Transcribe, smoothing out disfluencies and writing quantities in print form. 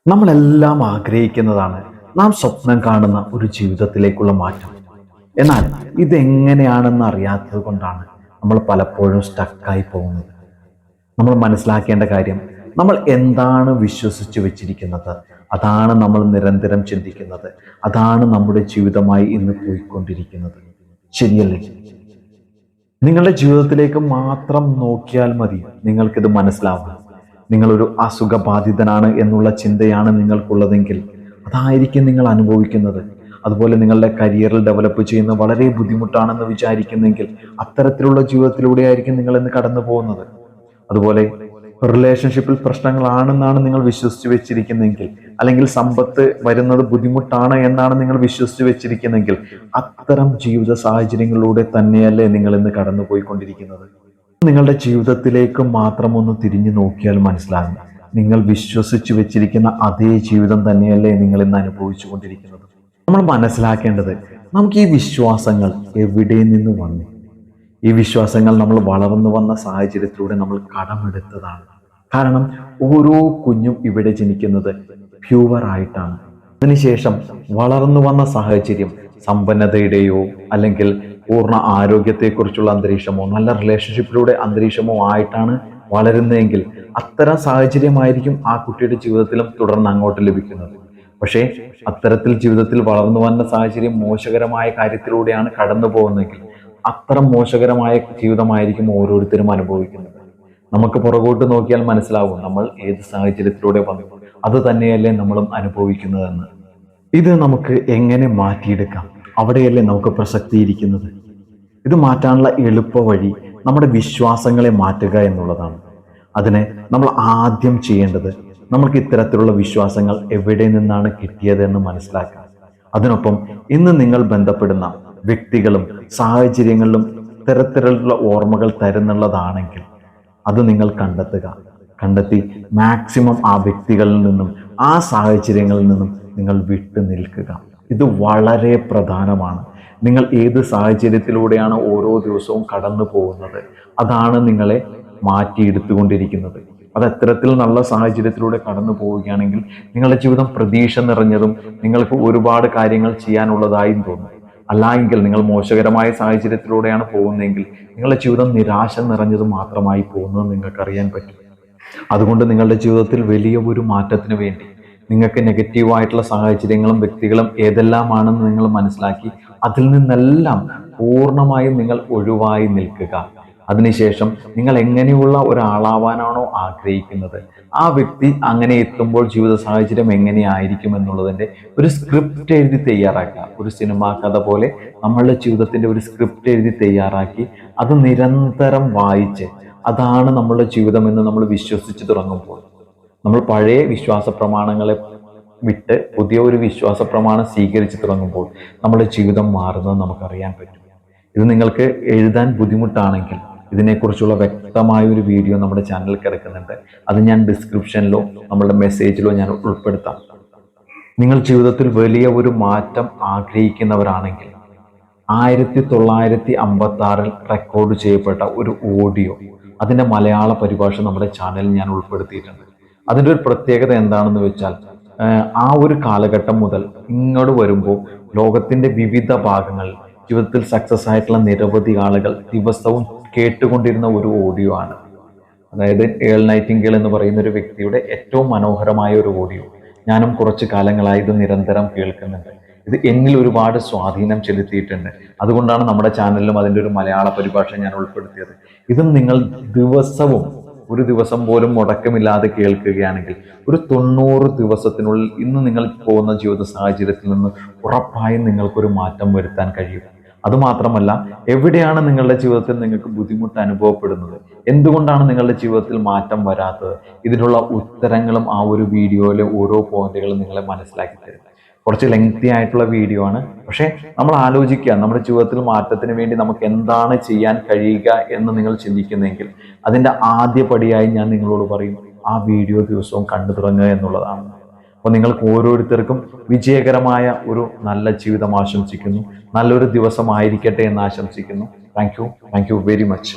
നമ്മളെല്ലാം ആഗ്രഹിക്കുന്നതാണ് നാം സ്വപ്നം കാണുന്ന ഒരു ജീവിതത്തിലേക്കുള്ള മാറ്റം. എന്നാൽ ഇതെങ്ങനെയാണെന്ന് അറിയാത്തത് കൊണ്ടാണ് നമ്മൾ പലപ്പോഴും സ്റ്റക്കായി പോകുന്നത്. നമ്മൾ മനസ്സിലാക്കേണ്ട കാര്യം, നമ്മൾ എന്താണ് വിശ്വസിച്ച് വെച്ചിരിക്കുന്നത് അതാണ് നമ്മൾ നിരന്തരം ചിന്തിക്കുന്നത്. അതാണ് നമ്മുടെ ജീവിതമായി ഇന്ന് പോയിക്കൊണ്ടിരിക്കുന്നത്. ശരിയല്ലേ? നിങ്ങളുടെ ജീവിതത്തിലേക്ക് മാത്രം നോക്കിയാൽ മതി നിങ്ങൾക്കിത് മനസ്സിലാവുക. നിങ്ങളൊരു അസുഖബാധിതനാണ് എന്നുള്ള ചിന്തയാണ് നിങ്ങൾക്കുള്ളതെങ്കിൽ അതായിരിക്കും നിങ്ങൾ അനുഭവിക്കുന്നത്. അതുപോലെ നിങ്ങളുടെ കരിയറിൽ ഡെവലപ്പ് ചെയ്യുന്ന വളരെ ബുദ്ധിമുട്ടാണെന്ന് വിചാരിക്കുന്നെങ്കിൽ അത്തരത്തിലുള്ള ജീവിതത്തിലൂടെ ആയിരിക്കും നിങ്ങൾ ഇന്ന് കടന്നു പോകുന്നത്. അതുപോലെ റിലേഷൻഷിപ്പിൽ പ്രശ്നങ്ങളാണെന്നാണ് നിങ്ങൾ വിശ്വസിച്ച് വെച്ചിരിക്കുന്നെങ്കിൽ, അല്ലെങ്കിൽ സമ്പത്ത് വരുന്നത് ബുദ്ധിമുട്ടാണ് എന്നാണ് നിങ്ങൾ വിശ്വസിച്ച് വെച്ചിരിക്കുന്നെങ്കിൽ, അത്തരം ജീവിത സാഹചര്യങ്ങളിലൂടെ തന്നെയല്ലേ നിങ്ങൾ ഇന്ന് കടന്നു പോയിക്കൊണ്ടിരിക്കുന്നത്. നിങ്ങളുടെ ജീവിതത്തിലേക്ക് മാത്രം ഒന്ന് തിരിഞ്ഞു നോക്കിയാൽ മനസ്സിലാകും, നിങ്ങൾ വിശ്വസിച്ച് വെച്ചിരിക്കുന്ന അതേ ജീവിതം തന്നെയല്ലേ നിങ്ങൾ ഇന്ന് അനുഭവിച്ചു കൊണ്ടിരിക്കുന്നത്. നമ്മൾ മനസ്സിലാക്കേണ്ടത്, നമുക്ക് ഈ വിശ്വാസങ്ങൾ എവിടെ നിന്ന് വന്നു? ഈ വിശ്വാസങ്ങൾ നമ്മൾ വളർന്നു വന്ന സാഹചര്യത്തിലൂടെ നമ്മൾ കടമെടുത്തതാണ്. കാരണം ഓരോ കുഞ്ഞും ഇവിടെ ജനിക്കുന്നത് പ്യുവറായിട്ടാണ്. അതിനുശേഷം വളർന്നു വന്ന സാഹചര്യം സമ്പന്നതയുടെയോ അല്ലെങ്കിൽ പൂർണ്ണ ആരോഗ്യത്തെക്കുറിച്ചുള്ള അന്തരീക്ഷമോ നല്ല റിലേഷൻഷിപ്പിലൂടെ അന്തരീക്ഷമോ ആയിട്ടാണ് വളരുന്നതെങ്കിൽ അത്തരം സാഹചര്യമായിരിക്കും ആ കുട്ടിയുടെ ജീവിതത്തിലും തുടർന്ന് അങ്ങോട്ട് ലഭിക്കുന്നത്. പക്ഷേ അത്തരത്തിൽ ജീവിതത്തിൽ വളർന്നു വന്ന സാഹചര്യം മോശകരമായ കാര്യത്തിലൂടെയാണ് കടന്നു പോകുന്നതെങ്കിൽ അത്തരം മോശകരമായ ജീവിതമായിരിക്കും ഓരോരുത്തരും അനുഭവിക്കുന്നത്. നമുക്ക് പുറകോട്ട് നോക്കിയാൽ മനസ്സിലാവും നമ്മൾ ഏത് സാഹചര്യത്തിലൂടെ വന്നു, അത് തന്നെയല്ലേ നമ്മളും അനുഭവിക്കുന്നതെന്ന്. ഇത് നമുക്ക് എങ്ങനെ മാറ്റിയെടുക്കാം? അവിടെയല്ലേ നമുക്ക് പ്രസക്തിയിരിക്കുന്നത്. ഇത് മാറ്റാനുള്ള എളുപ്പ വഴി നമ്മുടെ വിശ്വാസങ്ങളെ മാറ്റുക എന്നുള്ളതാണ്. അതിന് നമ്മൾ ആദ്യം ചെയ്യേണ്ടത്, നമുക്ക് ഇത്തരത്തിലുള്ള വിശ്വാസങ്ങൾ എവിടെ നിന്നാണ് കിട്ടിയതെന്ന് മനസ്സിലാക്കാം. അതിനൊപ്പം ഇന്ന് നിങ്ങൾ ബന്ധപ്പെടുന്ന വ്യക്തികളും സാഹചര്യങ്ങളിലും ഇത്തരത്തിലുള്ള ഓർമ്മകൾ തരുന്നുള്ളതാണെങ്കിൽ അത് നിങ്ങൾ കണ്ടെത്തി മാക്സിമം ആ വ്യക്തികളിൽ നിന്നും ആ സാഹചര്യങ്ങളിൽ നിന്നും നിങ്ങൾ വിട്ടു നിൽക്കുക. ഇത് വളരെ പ്രധാനമാണ്. നിങ്ങൾ ഏത് സാഹചര്യത്തിലൂടെയാണ് ഓരോ ദിവസവും കടന്നു പോകുന്നത്, അതാണ് നിങ്ങളെ മാറ്റിയെടുത്തുകൊണ്ടിരിക്കുന്നത്. അത് എത്തരത്തിൽ നല്ല സാഹചര്യത്തിലൂടെ കടന്നു പോവുകയാണെങ്കിൽ നിങ്ങളുടെ ജീവിതം പ്രതീക്ഷ നിറഞ്ഞതും നിങ്ങൾക്ക് ഒരുപാട് കാര്യങ്ങൾ ചെയ്യാനുള്ളതായും തോന്നും. അല്ല എങ്കിൽ നിങ്ങൾ മോശകരമായ സാഹചര്യത്തിലൂടെയാണ് പോകുന്നതെങ്കിൽ നിങ്ങളുടെ ജീവിതം നിരാശ നിറഞ്ഞത് മാത്രമായി പോകുന്നത് നിങ്ങൾക്കറിയാൻ പറ്റും. അതുകൊണ്ട് നിങ്ങളുടെ ജീവിതത്തിൽ വലിയ ഒരു മാറ്റത്തിന് വേണ്ടി നിങ്ങൾക്ക് നെഗറ്റീവായിട്ടുള്ള സാഹചര്യങ്ങളും വ്യക്തികളും ഏതെല്ലാമാണെന്ന് നിങ്ങൾ മനസ്സിലാക്കി അതിൽ നിന്നെല്ലാം പൂർണ്ണമായും നിങ്ങൾ ഒഴിവായി നിൽക്കുക. അതിനുശേഷം നിങ്ങൾ എങ്ങനെയുള്ള ഒരാളാവാനാണോ ആഗ്രഹിക്കുന്നത്, ആ വ്യക്തി അങ്ങനെ എത്തുമ്പോൾ ജീവിത സാഹചര്യം എങ്ങനെയായിരിക്കും എന്നുള്ളതിൻ്റെ ഒരു സ്ക്രിപ്റ്റ് എഴുതി തയ്യാറാക്കുക. ഒരു സിനിമാ കഥ പോലെ നമ്മളുടെ ജീവിതത്തിൻ്റെ ഒരു സ്ക്രിപ്റ്റ് എഴുതി തയ്യാറാക്കി അത് നിരന്തരം വായിച്ച് അതാണ് നമ്മളുടെ ജീവിതം എന്ന് നമ്മൾ വിശ്വസിച്ച് തുടങ്ങുമ്പോൾ, നമ്മൾ പഴയ വിശ്വാസ പ്രമാണങ്ങളെ വിട്ട് പുതിയ ഒരു വിശ്വാസ പ്രമാണം സ്വീകരിച്ച് തുടങ്ങുമ്പോൾ നമ്മുടെ ജീവിതം മാറുന്നത് നമുക്കറിയാൻ പറ്റും. ഇത് നിങ്ങൾക്ക് എഴുതാൻ ബുദ്ധിമുട്ടാണെങ്കിൽ ഇതിനെക്കുറിച്ചുള്ള വ്യക്തമായ ഒരു വീഡിയോ നമ്മുടെ ചാനലിൽ കിടക്കുന്നുണ്ട്. അത് ഞാൻ ഡിസ്ക്രിപ്ഷനിലോ നമ്മളുടെ മെസ്സേജിലോ ഞാൻ ഉൾപ്പെടുത്താം. നിങ്ങൾ ജീവിതത്തിൽ വലിയ ഒരു മാറ്റം ആഗ്രഹിക്കുന്നവരാണെങ്കിൽ 1956 റെക്കോർഡ് ചെയ്യപ്പെട്ട ഒരു ഓഡിയോ, അതിൻ്റെ മലയാള പരിഭാഷ നമ്മുടെ ചാനലിൽ ഞാൻ ഉൾപ്പെടുത്തിയിട്ടുണ്ട്. അതിൻ്റെ ഒരു പ്രത്യേകത എന്താണെന്ന് വെച്ചാൽ, ആ ഒരു കാലഘട്ടം മുതൽ ഇങ്ങോട്ട് വരുമ്പോൾ ലോകത്തിൻ്റെ വിവിധ ഭാഗങ്ങളിൽ ജീവിതത്തിൽ സക്സസ് ആയിട്ടുള്ള നിരവധി ആളുകൾ ദിവസവും കേട്ടുകൊണ്ടിരുന്ന ഒരു ഓഡിയോ ആണ്. അതായത് ഏൾ നൈറ്റിംഗേൽ എന്ന് പറയുന്ന ഒരു വ്യക്തിയുടെ ഏറ്റവും മനോഹരമായ ഒരു ഓഡിയോ. ഞാനും കുറച്ച് കാലങ്ങളായി ഇത് നിരന്തരം കേൾക്കുന്നുണ്ട്. ഇത് എന്നിൽ ഒരുപാട് സ്വാധീനം ചെലുത്തിയിട്ടുണ്ട്. അതുകൊണ്ടാണ് നമ്മുടെ ചാനലിലും അതിൻ്റെ ഒരു മലയാള പരിഭാഷ ഞാൻ ഉൾപ്പെടുത്തിയത്. ഇതും നിങ്ങൾ ദിവസവും ഒരു ദിവസം പോലും മുടക്കമില്ലാതെ കേൾക്കുകയാണെങ്കിൽ ഒരു 90 ദിവസത്തിനുള്ളിൽ ഇന്ന് നിങ്ങൾ പോകുന്ന ജീവിത സാഹചര്യത്തിൽ നിന്ന് ഉറപ്പായും നിങ്ങൾക്കൊരു മാറ്റം വരുത്താൻ കഴിയും. അതുമാത്രമല്ല, എവിടെയാണ് നിങ്ങളുടെ ജീവിതത്തിൽ നിങ്ങൾക്ക് ബുദ്ധിമുട്ട് അനുഭവപ്പെടുന്നത്, എന്തുകൊണ്ടാണ് നിങ്ങളുടെ ജീവിതത്തിൽ മാറ്റം വരാത്തത്, ഇതിനുള്ള ഉത്തരങ്ങളും ആ ഒരു വീഡിയോയിലെ ഓരോ പോയിന്റുകളും നിങ്ങളെ മനസ്സിലാക്കി തരും. കുറച്ച് ലെങ്തി ആയിട്ടുള്ള വീഡിയോ ആണ്. പക്ഷേ നമ്മൾ ആലോചിക്കുക, നമ്മുടെ ജീവിതത്തിൽ മാറ്റത്തിന് വേണ്ടി നമുക്ക് എന്താണ് ചെയ്യാൻ കഴിയുക എന്ന് നിങ്ങൾ ചിന്തിക്കുന്നെങ്കിൽ അതിൻ്റെ ആദ്യ പടിയായി ഞാൻ നിങ്ങളോട് പറയും, ആ വീഡിയോ ദിവസവും കണ്ടു തുടങ്ങുക എന്നുള്ളതാണ്. അപ്പോൾ നിങ്ങൾക്ക് ഓരോരുത്തർക്കും വിജയകരമായ ഒരു നല്ല ജീവിതം ആശംസിക്കുന്നു. നല്ലൊരു ദിവസമായിരിക്കട്ടെ എന്ന് ആശംസിക്കുന്നു. Thank you very much.